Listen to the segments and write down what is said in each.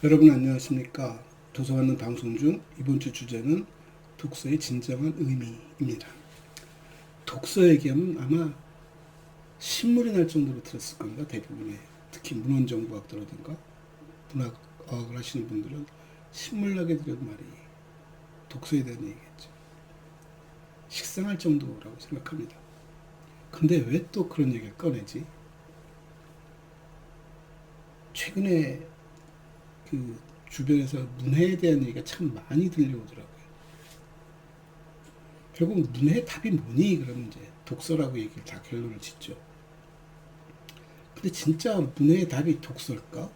여러분 안녕하십니까? 도서관은 방송 중 이번 주 주제는 독서의 진정한 의미입니다. 독서 얘기하면 아마 신물이 날 정도로 들었을 겁니다. 대부분의 특히 문헌정보학자라든가 문학어학을 하시는 분들은 신물나게 들은 말이 독서에 대한 얘기겠죠. 식상할 정도라고 생각합니다. 근데 왜 또 그런 얘기를 꺼내지? 최근에 그 주변에서 문해에 대한 얘기가 참 많이 들려오더라고요. 결국 문해의 답이 뭐니? 그러면 이제 독서라고 얘기를 다 결론을 짓죠. 근데 진짜 문해의 답이 독서일까?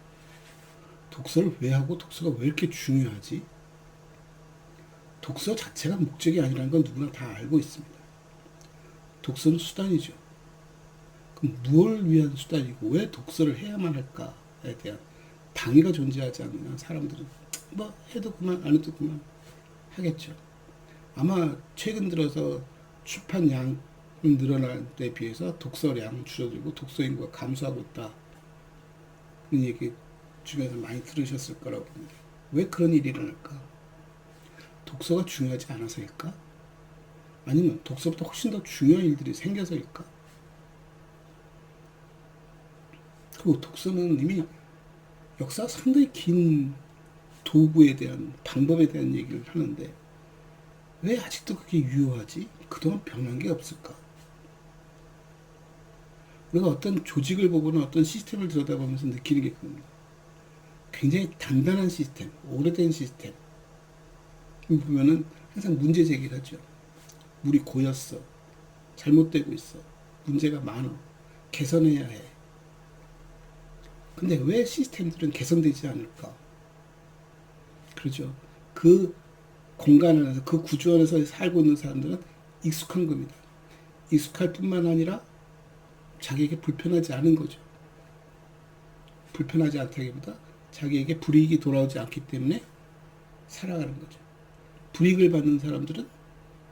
독서를 왜 하고 독서가 왜 이렇게 중요하지? 독서 자체가 목적이 아니라는 건 누구나 다 알고 있습니다. 독서는 수단이죠. 그럼 무엇을 위한 수단이고 왜 독서를 해야만 할까에 대한 당위가 존재하지 않으면 사람들은 뭐 해도 그만 안 해도 그만 하겠죠. 아마 최근 들어서 출판량은 늘어난 데 비해서 독서량 줄어들고 독서 인구가 감소하고 있다. 그런 얘기 주변에서 많이 들으셨을 거라고 봅니다. 왜 그런 일이 일어날까? 독서가 중요하지 않아서일까? 아니면 독서보다 훨씬 더 중요한 일들이 생겨서일까? 그리고 독서는 이미 역사가 상당히 긴 도구에 대한 방법에 대한 얘기를 하는데 왜 아직도 그게 유효하지? 그동안 변한 게 없을까? 우리가 어떤 조직을 보거나 어떤 시스템을 들여다보면서 느끼는 게 그겁니다. 굉장히 단단한 시스템, 오래된 시스템 보면은 항상 문제 제기를 하죠. 물이 고였어. 잘못되고 있어. 문제가 많아. 개선해야 해. 근데 왜 시스템들은 개선되지 않을까? 그러죠. 그 공간 안에서, 그 구조 안에서 살고 있는 사람들은 익숙한 겁니다. 익숙할 뿐만 아니라 자기에게 불편하지 않은 거죠. 불편하지 않다기보다 자기에게 불이익이 돌아오지 않기 때문에 살아가는 거죠. 불이익을 받는 사람들은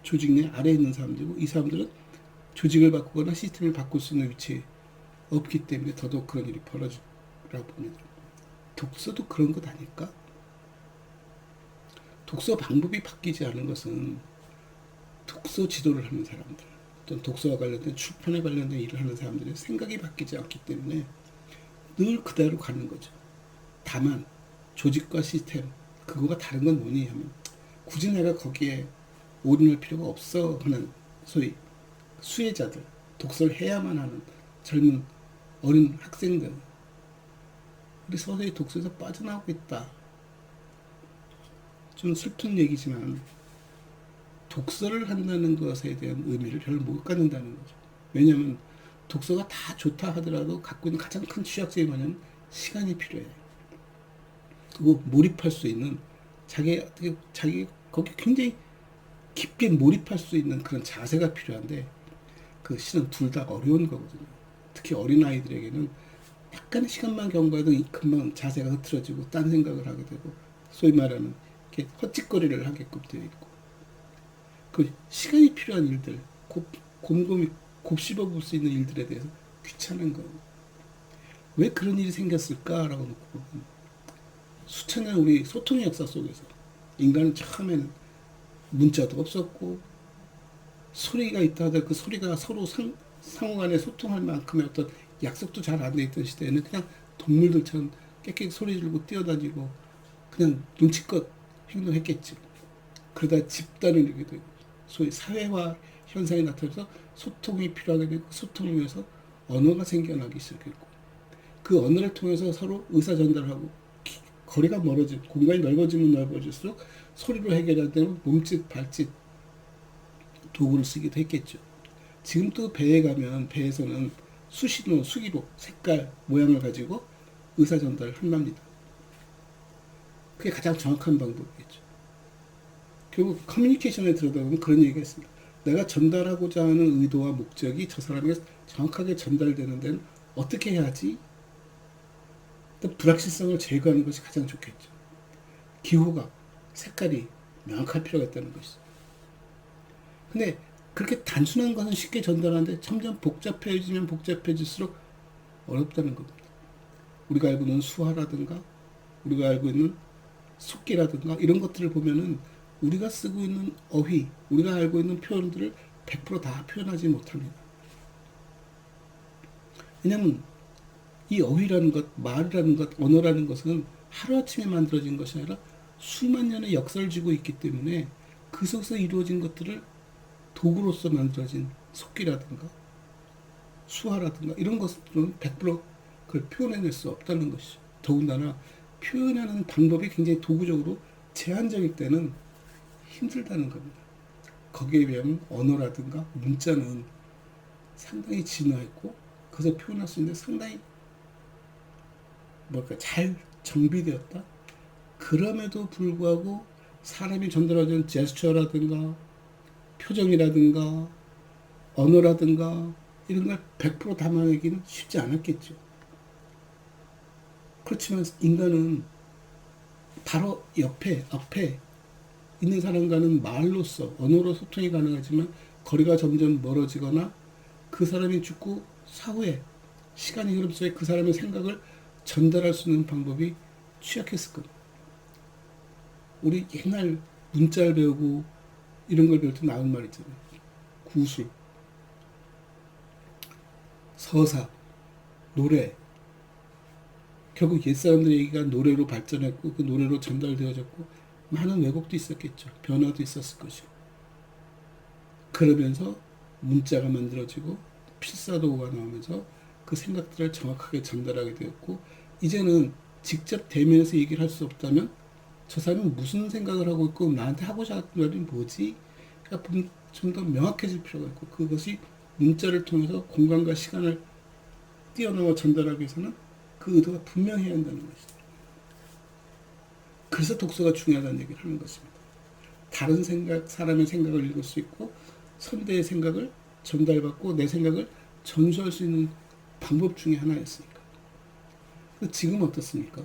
조직 내 아래에 있는 사람들이고 이 사람들은 조직을 바꾸거나 시스템을 바꿀 수 있는 위치에 없기 때문에 더더욱 그런 일이 벌어지라고 봅니다. 독서도 그런 것 아닐까? 독서 방법이 바뀌지 않은 것은 독서 지도를 하는 사람들, 또는 독서와 관련된 출판에 관련된 일을 하는 사람들의 생각이 바뀌지 않기 때문에 늘 그대로 가는 거죠. 다만 조직과 시스템, 그거가 다른 건 뭐니 하면 굳이 내가 거기에 올인할 필요가 없어 하는 소위 수혜자들, 독서를 해야만 하는 젊은 어린 학생들, 우리 서서히 독서에서 빠져나오고 있다. 좀 슬픈 얘기지만 독서를 한다는 것에 대한 의미를 별로 못 갖는다는 거죠. 왜냐하면 독서가 다 좋다 하더라도 갖고 있는 가장 큰 취약점이 뭐냐면 시간이 필요해. 그리고 몰입할 수 있는 자기 거기 굉장히 깊게 몰입할 수 있는 그런 자세가 필요한데 그 실은 둘 다 어려운 거거든요. 특히 어린 아이들에게는 약간의 시간만 경과해도 금방 자세가 흐트러지고 딴 생각을 하게 되고 소위 말하는 이렇게 헛짓거리를 하게끔 되어 있고 그 시간이 필요한 일들 곰곰이 곱씹어 볼 수 있는 일들에 대해서 귀찮은 거. 왜 그런 일이 생겼을까라고 놓고 보면 수천 년 우리 소통의 역사 속에서 인간은 처음에는 문자도 없었고 소리가 있다 하더라도 그 소리가 서로 상호 간에 소통할 만큼의 어떤 약속도 잘 안 돼 있던 시대에는 그냥 동물들처럼 깨끗이 소리 지르고 뛰어다니고 그냥 눈치껏 행동했겠지. 그러다 집단을 이루게 되고 소위 사회화 현상이 나타나서 소통이 필요하게 되고 소통을 위해서 언어가 생겨나기 시작했고 그 언어를 통해서 서로 의사 전달하고 거리가 멀어지고 공간이 넓어지면 넓어질수록 소리로 해결하는 몸짓 발짓 도구를 쓰기도 했겠죠. 지금 또 배에 가면 배에서는 수신호, 수기로 색깔, 모양을 가지고 의사 전달을 한답니다. 그게 가장 정확한 방법이겠죠. 결국 커뮤니케이션에 들어가보면 그런 얘기가 있습니다. 내가 전달하고자 하는 의도와 목적이 저 사람에게 정확하게 전달되는 데는 어떻게 해야지? 일단 불확실성을 제거하는 것이 가장 좋겠죠. 기호가, 색깔이 명확할 필요가 있다는 것이죠. 근데 그렇게 단순한 것은 쉽게 전달하는데 점점 복잡해지면 복잡해질수록 어렵다는 겁니다. 우리가 알고 있는 수화라든가 우리가 알고 있는 속기라든가 이런 것들을 보면은 우리가 쓰고 있는 어휘, 우리가 알고 있는 표현들을 100%다 표현하지 못합니다. 왜냐하면 이 어휘라는 것, 말이라는 것, 언어라는 것은 하루아침에 만들어진 것이 아니라 수만 년의 역사를 지고 있기 때문에 그 속에서 이루어진 것들을 도구로서 만들어진 속기라든가 수화라든가 이런 것들은 100% 그걸 표현해낼 수 없다는 것이죠. 더군다나 표현하는 방법이 굉장히 도구적으로 제한적일 때는 힘들다는 겁니다. 거기에 비하면 언어라든가 문자는 상당히 진화했고 그것을 표현할 수 있는데 상당히 뭐랄까 잘 정비되었다. 그럼에도 불구하고 사람이 전달하는 제스처라든가 표정이라든가 언어라든가 이런 걸 100% 담아내기는 쉽지 않았겠죠. 그렇지만 인간은 바로 옆에 앞에 있는 사람과는 말로써 언어로 소통이 가능하지만 거리가 점점 멀어지거나 그 사람이 죽고 사후에 시간의 흐름 속에 그 사람의 생각을 전달할 수 있는 방법이 취약했을 겁니다. 우리 옛날 문자를 배우고 이런 걸 배울 때 나온 말 있잖아요. 구술, 서사, 노래. 결국 옛사람들 얘기가 노래로 발전했고 그 노래로 전달되어졌고 많은 왜곡도 있었겠죠. 변화도 있었을 것이고. 그러면서 문자가 만들어지고 필사도구가 나오면서 그 생각들을 정확하게 전달하게 되었고 이제는 직접 대면에서 얘기를 할 수 없다면 저 사람이 무슨 생각을 하고 있고 나한테 하고자 하는 말이 뭐지? 그러니까 좀 더 명확해질 필요가 있고 그것이 문자를 통해서 공간과 시간을 뛰어넘어 전달하기 위해서는 그 의도가 분명해야 한다는 것이죠. 그래서 독서가 중요하다는 얘기를 하는 것입니다. 다른 생각, 사람의 생각을 읽을 수 있고 선대의 생각을 전달받고 내 생각을 전수할 수 있는 방법 중에 하나였으니까. 지금 어떻습니까?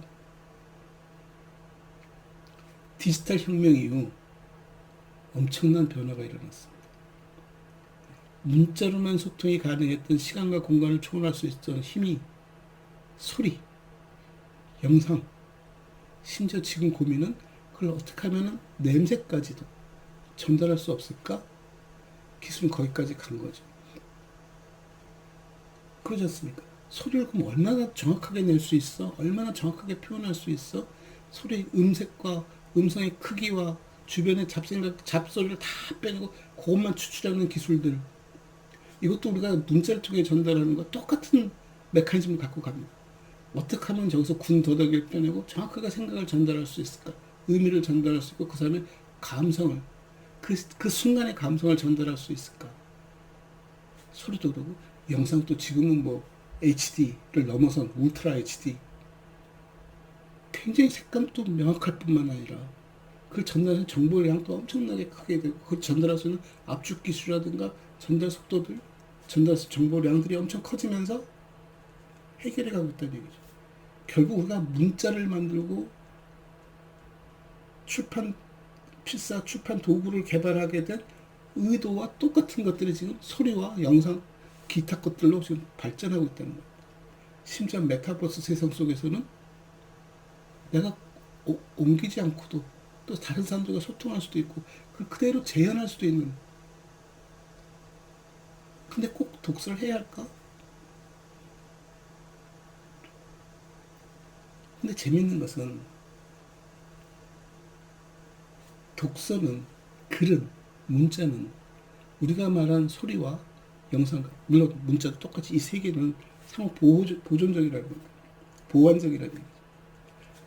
디지털 혁명 이후 엄청난 변화가 일어났습니다. 문자로만 소통이 가능했던 시간과 공간을 초월할 수 있던 힘이 소리, 영상, 심지어 지금 고민은 그걸 어떻게 하면 냄새까지도 전달할 수 없을까? 기술은 거기까지 간 거죠. 그러지 않습니까? 소리를 그럼 얼마나 정확하게 낼 수 있어? 얼마나 정확하게 표현할 수 있어? 소리 음색과 음성의 크기와 주변의 잡소리를 다 빼내고 그것만 추출하는 기술들. 이것도 우리가 문자를 통해 전달하는 것 똑같은 메커니즘을 갖고 갑니다. 어떻게 하면 저기서 군더더기를 빼내고 정확하게 생각을 전달할 수 있을까? 의미를 전달할 수 있고 그 사람의 감성을 그 순간의 감성을 전달할 수 있을까? 소리도 그러고 영상도 지금은 뭐 HD를 넘어선 울트라 HD 굉장히 색감도 명확할 뿐만 아니라 그걸 전달하는 정보의 양도 엄청나게 크게 되고 그걸 전달할 수 있는 압축 기술이라든가 전달 속도들 전달 정보량들이 엄청 커지면서 해결해 가고 있다는 얘기죠. 결국 우리가 문자를 만들고 필사 출판 도구를 개발하게 된 의도와 똑같은 것들이 지금 소리와 영상, 기타 것들로 지금 발전하고 있다는 거예요. 심지어 메타버스 세상 속에서는 내가 옮기지 않고도 또 다른 사람들과 소통할 수도 있고 그걸 그대로 재현할 수도 있는. 근데 꼭 독서를 해야 할까? 근데 재밌는 것은 독서는 글은 문자는 우리가 말한 소리와 영상 물론 문자도 똑같이 이 세 개는 상호 보존적이라는 겁니다. 보완적이라는 얘기죠.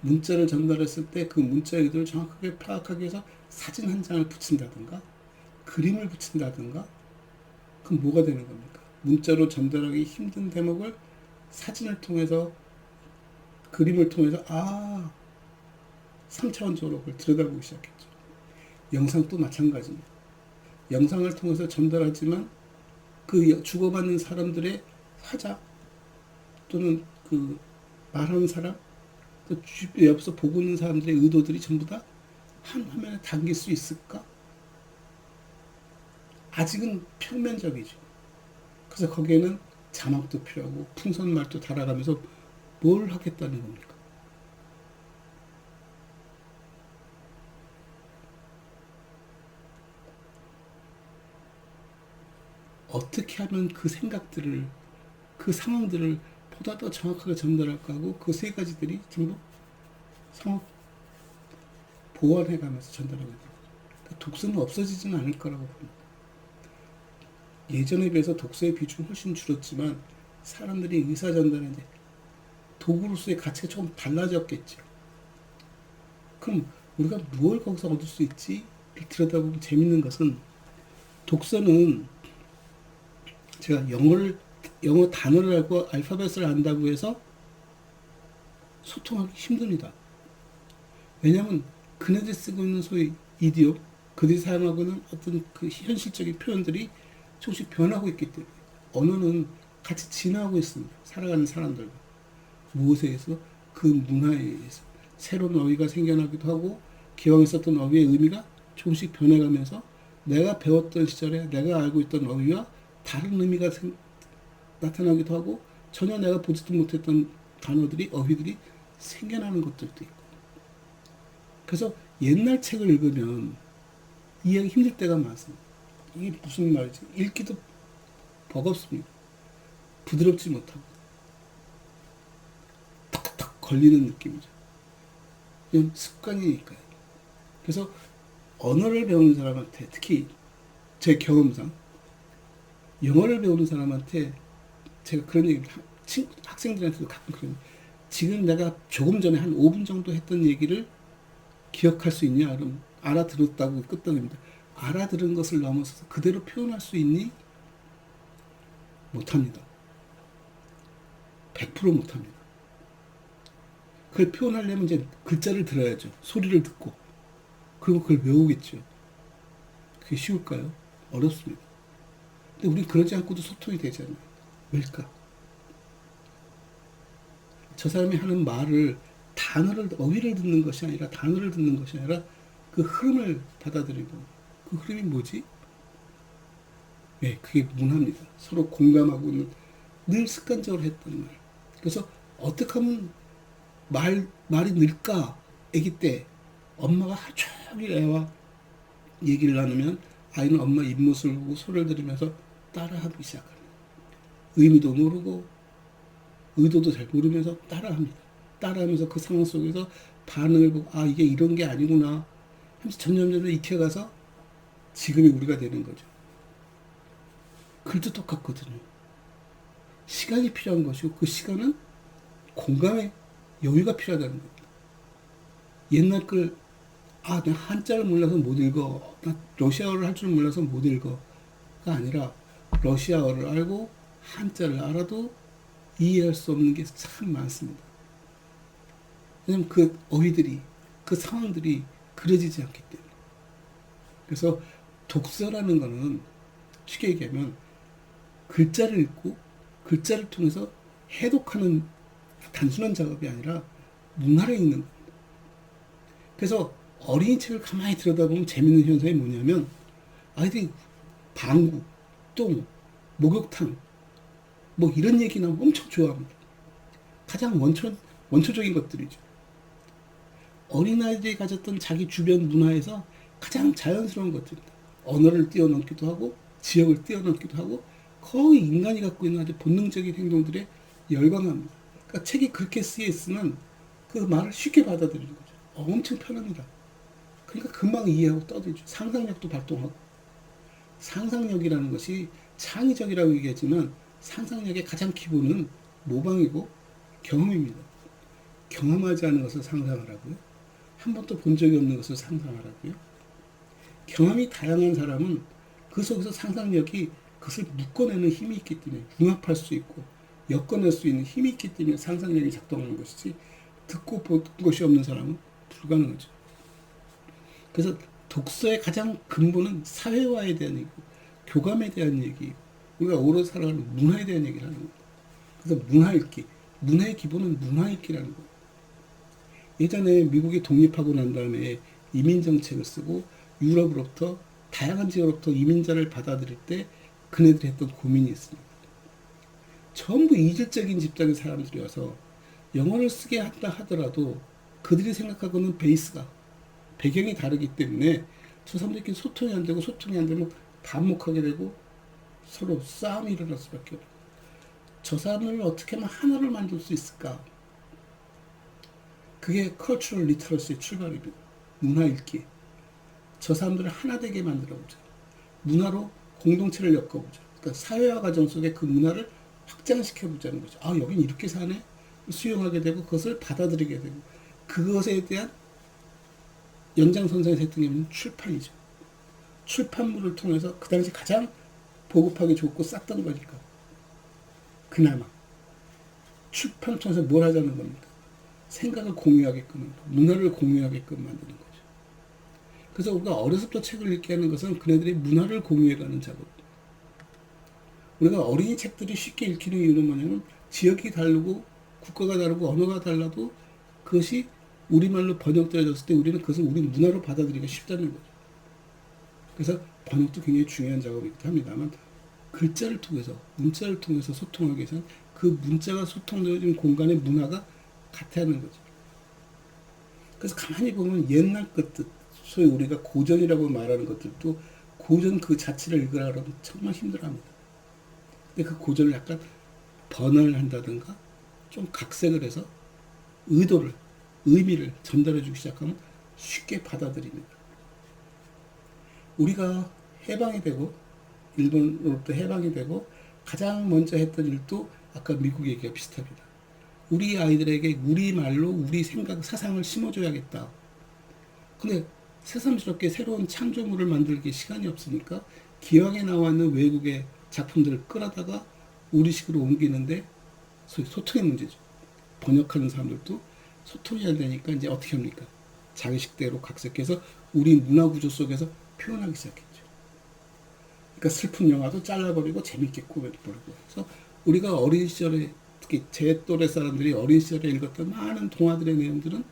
문자를 전달했을 때 그 문자의 의도를 정확하게 파악하기 위해서 사진 한 장을 붙인다든가 그림을 붙인다든가 그럼 뭐가 되는 겁니까? 문자로 전달하기 힘든 대목을 사진을 통해서 그림을 통해서 3차원적으로 그걸 들여다보기 시작했죠. 영상도 마찬가지입니다. 영상을 통해서 전달하지만 그 주고받는 사람들의 화자 또는 그 말하는 사람 또 옆에서 보고 있는 사람들의 의도들이 전부 다 한 화면에 담길 수 있을까? 아직은 평면적이죠. 그래서 거기에는 자막도 필요하고 풍선말도 달아가면서 뭘 하겠다는 겁니까? 어떻게 하면 그 생각들을, 그 상황들을 보다 더 정확하게 전달할까 하고 그 세 가지들이 전부 상호 보완해가면서 전달하게 돼요. 그러니까 독서는 없어지지는 않을 거라고 봅니다. 예전에 비해서 독서의 비중이 훨씬 줄었지만 사람들이 의사 전달에 이제 도구로서의 가치가 조금 달라졌겠죠. 그럼 우리가 무엇을 거기서 얻을 수 있지? 들여다보면 재밌는 것은 독서는 제가 영어 단어를 알고 알파벳을 안다고 해서 소통하기 힘듭니다. 왜냐하면 그네들이 쓰고 있는 소위 이디오, 그들이 사용하고 있는 어떤 그 현실적인 표현들이 조금씩 변하고 있기 때문에 언어는 같이 진화하고 있습니다. 살아가는 사람들과 무엇에 의해서 그 문화에 의해서 새로운 어휘가 생겨나기도 하고 기왕 있었던 어휘의 의미가 조금씩 변해가면서 내가 배웠던 시절에 내가 알고 있던 어휘와 다른 의미가 나타나기도 하고 전혀 내가 보지도 못했던 단어들이 어휘들이 생겨나는 것들도 있고 그래서 옛날 책을 읽으면 이해하기 힘들 때가 많습니다. 이게 무슨 말이지? 읽기도 버겁습니다. 부드럽지 못하고 탁탁 걸리는 느낌이죠. 이건 습관이니까요. 그래서 언어를 배우는 사람한테 특히 제 경험상 영어를 배우는 사람한테 제가 그런 얘기를 학생들한테도 가끔 그래요. 지금 내가 조금 전에 한 5분 정도 했던 얘기를 기억할 수 있냐? 그럼 알아들었다고 끄떡입니다. 알아들은 것을 넘어서서 그대로 표현할 수 있니? 못합니다. 100% 못합니다. 그걸 표현하려면 이제 글자를 들어야죠. 소리를 듣고. 그리고 그걸 외우겠죠. 그게 쉬울까요? 어렵습니다. 근데 우린 그러지 않고도 소통이 되잖아요. 왜일까? 저 사람이 하는 말을 어휘를 듣는 것이 아니라 단어를 듣는 것이 아니라 그 흐름을 받아들이고 그 흐름이 뭐지? 네, 그게 문화입니다. 서로 공감하고 있는 늘 습관적으로 했던 말. 그래서 어떻게 하면 말이 늘까? 아기 때 엄마가 하루 종일 애와 얘기를 나누면 아이는 엄마 입모습을 보고 소리를 들으면서 따라하기 시작합니다. 의미도 모르고 의도도 잘 모르면서 따라합니다. 따라하면서 그 상황 속에서 반응을 보고 아 이게 이런 게 아니구나 하면서 점점 익혀가서 지금의 우리가 되는 거죠. 글도 똑같거든요. 시간이 필요한 것이고 그 시간은 공감의 여유가 필요하다는 겁니다. 옛날 글 내가 한자를 몰라서 못 읽어. 나 러시아어를 할 줄 몰라서 못 읽어. 가 아니라 러시아어를 알고 한자를 알아도 이해할 수 없는 게 참 많습니다. 왜냐면 그 어휘들이, 그 상황들이 그려지지 않기 때문에. 그래서 독서라는 거는 쉽게 얘기하면 글자를 읽고 글자를 통해서 해독하는 단순한 작업이 아니라 문화를 읽는 겁니다. 그래서 어린이 책을 가만히 들여다보면 재밌는 현상이 뭐냐면 아이들이 방구, 똥, 목욕탕 뭐 이런 얘기 나오면 엄청 좋아합니다. 가장 원초적인 것들이죠. 어린아이들이 가졌던 자기 주변 문화에서 가장 자연스러운 것들입니다. 언어를 뛰어넘기도 하고 지역을 뛰어넘기도 하고 거의 인간이 갖고 있는 아주 본능적인 행동들에 열광합니다. 그러니까 책이 그렇게 쓰여 있으면 그 말을 쉽게 받아들이는 거죠. 엄청 편합니다. 그러니까 금방 이해하고 떠들죠. 상상력도 발동하고. 상상력이라는 것이 창의적이라고 얘기하지만 상상력의 가장 기본은 모방이고 경험입니다. 경험하지 않은 것을 상상하라고요? 한 번도 본 적이 없는 것을 상상하라고요? 경험이 다양한 사람은 그 속에서 상상력이 그것을 묶어내는 힘이 있기 때문에 융합할 수 있고 엮어낼 수 있는 힘이 있기 때문에 상상력이 작동하는 것이지 듣고 본 것이 없는 사람은 불가능하죠. 그래서 독서의 가장 근본은 사회화에 대한 얘기고 교감에 대한 얘기, 우리가 오래 살아가는 문화에 대한 얘기를 하는 겁니다. 그래서 문화 읽기, 문화의 기본은 문화 읽기라는 거예요. 예전에 미국이 독립하고 난 다음에 이민 정책을 쓰고 유럽으로부터 다양한 지역으로부터 이민자를 받아들일 때 그네들이 했던 고민이 있습니다. 전부 이질적인 집단의 사람들이 와서 영어를 쓰게 한다 하더라도 그들이 생각하고는 베이스가 배경이 다르기 때문에 저 사람들끼리 소통이 안 되고 소통이 안 되면 반목하게 되고 서로 싸움이 일어날 수밖에 없고 저 사람을 어떻게 하면 하나를 만들 수 있을까? 그게 cultural literacy의 출발입니다. 문화 읽기. 저 사람들을 하나 되게 만들어보자. 문화로 공동체를 엮어보자. 그러니까 사회화 과정 속에 그 문화를 확장시켜보자는 거죠. 아, 여긴 이렇게 사네? 수용하게 되고 그것을 받아들이게 되고 그것에 대한 연장선상에서 했던 게 뭐냐면 출판이죠. 출판물을 통해서 그 당시 가장 보급하기 좋고 쌌던 거니까. 그나마. 출판을 통해서 뭘 하자는 겁니까? 생각을 공유하게끔, 문화를 공유하게끔 만드는 거죠. 그래서 우리가 어려서부터 책을 읽게 하는 것은 그네들이 문화를 공유해가는 작업. 우리가 어린이 책들이 쉽게 읽히는 이유는 뭐냐면 지역이 다르고 국가가 다르고 언어가 달라도 그것이 우리말로 번역되어졌을 때 우리는 그것을 우리 문화로 받아들이기가 쉽다는 거죠. 그래서 번역도 굉장히 중요한 작업이기도 합니다만 글자를 통해서 문자를 통해서 소통하기 위해서는 그 문자가 소통되어진 공간의 문화가 같아야 하는 거죠. 그래서 가만히 보면 옛날 것들 소위 우리가 고전이라고 말하는 것들도 고전 그 자체를 읽으라 그러면 정말 힘들어합니다. 근데 그 고전을 약간 번안을 한다든가 좀 각색을 해서 의도를 의미를 전달해 주기 시작하면 쉽게 받아들입니다. 우리가 해방이 되고 일본으로부터 해방이 되고 가장 먼저 했던 일도 아까 미국 얘기가 비슷합니다. 우리 아이들에게 우리 말로 우리 생각, 사상을 심어줘야겠다. 근데 새삼스럽게 새로운 창조물을 만들기 시간이 없으니까 기왕에 나와 있는 외국의 작품들을 끌어다가 우리식으로 옮기는데 소위 소통의 문제죠. 번역하는 사람들도 소통이 안 되니까 이제 어떻게 합니까? 자기식대로 각색해서 우리 문화 구조 속에서 표현하기 시작했죠. 그러니까 슬픈 영화도 잘라버리고 재밌게 꾸며버리고. 그래서 우리가 어린 시절에 특히 제 또래 사람들이 어린 시절에 읽었던 많은 동화들의 내용들은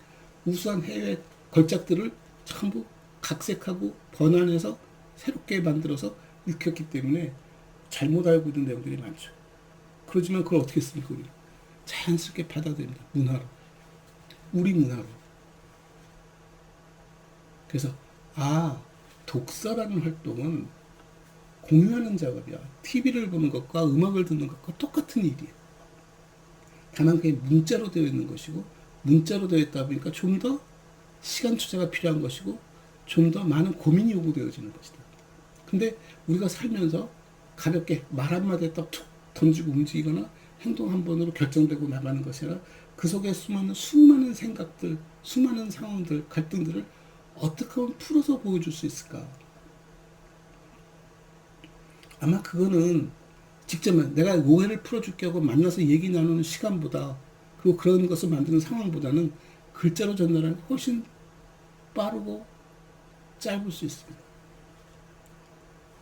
우수한 해외 걸작들을 전부 각색하고 번안해서 새롭게 만들어서 읽혔기 때문에 잘못 알고 있는 내용들이 많죠. 그렇지만 그걸 어떻게 씁니까? 우리 자연스럽게 받아들입니다. 문화로. 우리 문화로. 그래서 독서라는 활동은 공유하는 작업이야. TV를 보는 것과 음악을 듣는 것과 똑같은 일이에요. 다만 그게 문자로 되어 있는 것이고 문자로 되어 있다 보니까 좀 더 시간 투자가 필요한 것이고 좀 더 많은 고민이 요구되어지는 것이다. 근데 우리가 살면서 가볍게 말 한마디에 딱 툭 던지고 움직이거나 행동 한 번으로 결정되고 나가는 것이 아니라 그 속에 수많은 생각들, 수많은 상황들, 갈등들을 어떻게 하면 풀어서 보여줄 수 있을까? 아마 그거는 직접 내가 오해를 풀어줄게 하고 만나서 얘기 나누는 시간보다 그리고 그런 것을 만드는 상황보다는 글자로 전달하는 게 훨씬 빠르고 짧을 수 있습니다.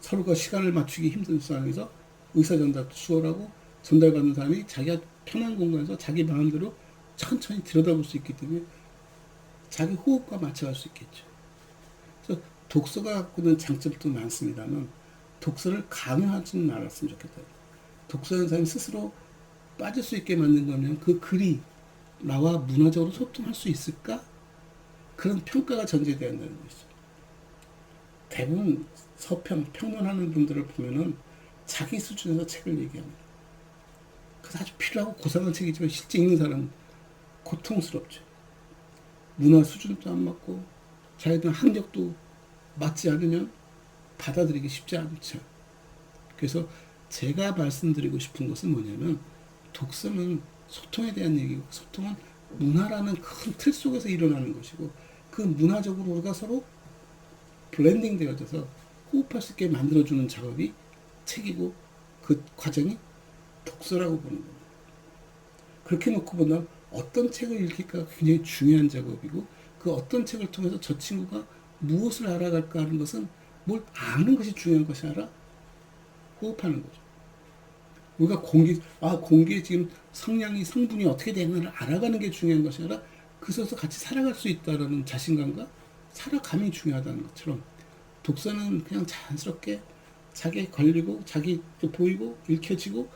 서로가 시간을 맞추기 힘든 상황에서 의사전달도 수월하고 전달받는 사람이 자기가 편한 공간에서 자기 마음대로 천천히 들여다볼 수 있기 때문에 자기 호흡과 맞춰갈 수 있겠죠. 그래서 독서가 갖고 있는 장점도 많습니다만 독서를 강요하지는 않았으면 좋겠다. 독서하는 사람이 스스로 빠질 수 있게 만든 거면 그 글이 나와 문화적으로 소통할 수 있을까? 그런 평가가 전제되어야 한다는 것이죠. 대부분 서평, 평론하는 분들을 보면은 자기 수준에서 책을 얘기합니다. 그래서 아주 필요하고 고상한 책이지만 실제 읽는 사람은 고통스럽죠. 문화 수준도 안 맞고 자기들 학력도 맞지 않으면 받아들이기 쉽지 않죠. 그래서 제가 말씀드리고 싶은 것은 뭐냐면 독서는 소통에 대한 얘기고 소통은 문화라는 큰 틀 속에서 일어나는 것이고 그 문화적으로 우리가 서로 블렌딩 되어져서 호흡할 수 있게 만들어주는 작업이 책이고 그 과정이 독서라고 보는 겁니다. 그렇게 놓고 보면 어떤 책을 읽기가 굉장히 중요한 작업이고 그 어떤 책을 통해서 저 친구가 무엇을 알아갈까 하는 것은 뭘 아는 것이 중요한 것이 아니라 호흡하는 거죠. 우리가 공기의 지금 성분이 어떻게 되는지를 알아가는 게 중요한 것이 아니라 그 속에서 같이 살아갈 수 있다는 자신감과 살아감이 중요하다는 것처럼 독서는 그냥 자연스럽게 자기에 걸리고 자기 보이고 읽혀지고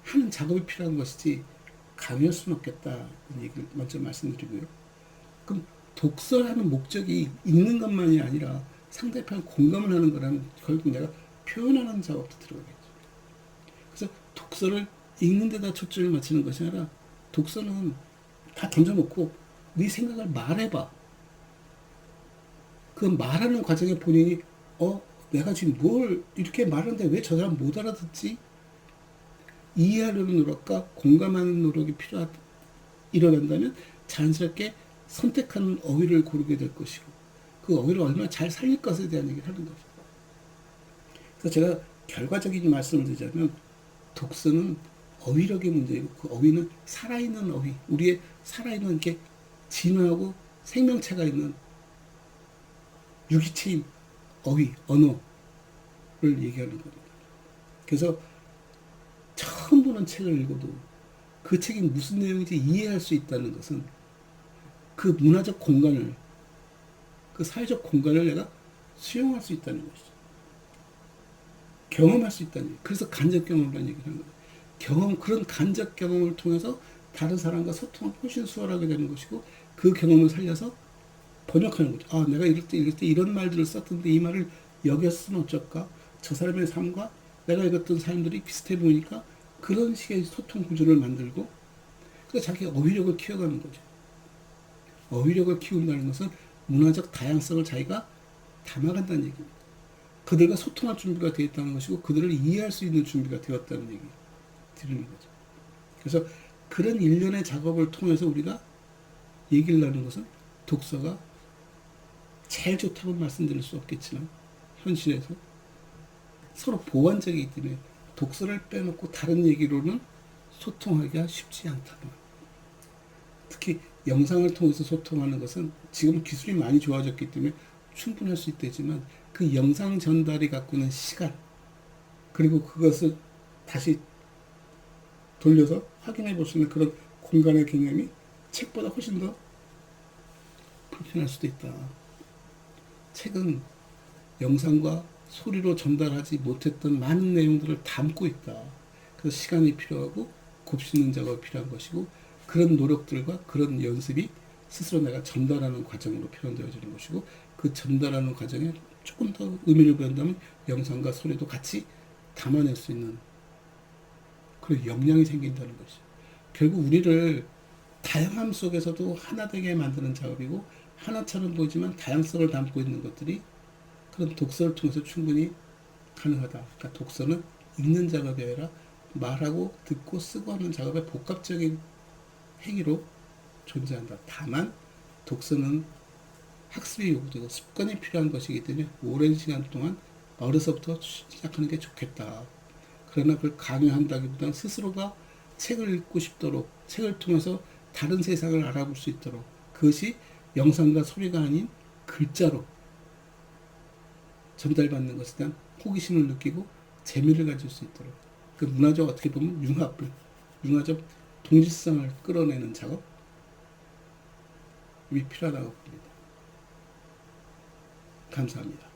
하는 작업이 필요한 것이지 강요할 수는 없겠다. 이 얘기를 먼저 말씀드리고요. 그럼 독서하는 목적이 읽는 것만이 아니라 상대편 공감을 하는 거라면 결국 내가 표현하는 작업도 들어가겠죠. 독서를 읽는 데다 초점을 맞추는 것이 아니라 독서는 다 던져놓고 네 생각을 말해봐. 그 말하는 과정에 본인이 내가 지금 뭘 이렇게 말하는데 왜 저 사람 못 알아듣지? 이해하려는 노력과 공감하는 노력이 일어난다면 자연스럽게 선택하는 어휘를 고르게 될 것이고 그 어휘를 얼마나 잘 살릴 것에 대한 얘기를 하는 거죠. 그래서 제가 결과적인 말씀을 드리자면 독서는 어휘력의 문제이고 그 어휘는 살아있는 어휘, 우리의 살아있는 이렇게 진화하고 생명체가 있는 유기체인 어휘, 언어를 얘기하는 겁니다. 그래서 처음 보는 책을 읽어도 그 책이 무슨 내용인지 이해할 수 있다는 것은 그 문화적 공간을, 그 사회적 공간을 내가 수용할 수 있다는 것이죠. 경험할 수 있다는 얘기. 그래서 간접 경험이라는 얘기를 하는 거예요. 그런 간접 경험을 통해서 다른 사람과 소통을 훨씬 수월하게 되는 것이고 그 경험을 살려서 번역하는 거죠. 아, 내가 이럴 때 이런 말들을 썼던데 이 말을 여겼으면 어쩔까? 저 사람의 삶과 내가 읽었던 사람들이 비슷해 보이니까 그런 식의 소통 구조를 만들고 그래서 자기 어휘력을 키워가는 거죠. 어휘력을 키운다는 것은 문화적 다양성을 자기가 담아간다는 얘기입니다. 그들과 소통할 준비가 되어 있다는 것이고 그들을 이해할 수 있는 준비가 되었다는 얘기 드리는 거죠. 그래서 그런 일련의 작업을 통해서 우리가 얘기를 나누는 것은 독서가 제일 좋다고 말씀드릴 수 없겠지만 현실에서 서로 보완적이기 때문에 독서를 빼놓고 다른 얘기로는 소통하기가 쉽지 않다. 특히 영상을 통해서 소통하는 것은 지금 기술이 많이 좋아졌기 때문에 충분할 수 있다지만 그 영상 전달이 갖고 있는 시간 그리고 그것을 다시 돌려서 확인해 볼 수 있는 그런 공간의 개념이 책보다 훨씬 더 불편할 수도 있다. 책은 영상과 소리로 전달하지 못했던 많은 내용들을 담고 있다. 그래서 시간이 필요하고 곱씹는 작업이 필요한 것이고 그런 노력들과 그런 연습이 스스로 내가 전달하는 과정으로 표현되어지는 것이고 그 전달하는 과정에 조금 더 의미를 부여한다면 영상과 소리도 같이 담아낼 수 있는 그런 역량이 생긴다는 것이죠. 결국 우리를 다양함 속에서도 하나 되게 만드는 작업이고 하나처럼 보이지만 다양성을 담고 있는 것들이 그런 독서를 통해서 충분히 가능하다. 그러니까 독서는 읽는 작업이 아니라 말하고 듣고 쓰고 하는 작업의 복합적인 행위로 존재한다. 다만 독서는 학습이 요구되고 습관이 필요한 것이기 때문에 오랜 시간 동안 어려서부터 시작하는 게 좋겠다. 그러나 그걸 강요한다기보다는 스스로가 책을 읽고 싶도록 책을 통해서 다른 세상을 알아볼 수 있도록 그것이 영상과 소리가 아닌 글자로 전달받는 것에 대한 호기심을 느끼고 재미를 가질 수 있도록 그 문화적 어떻게 보면 융합적 동질성을 끌어내는 작업이 필요하다고 봅니다. 감사합니다.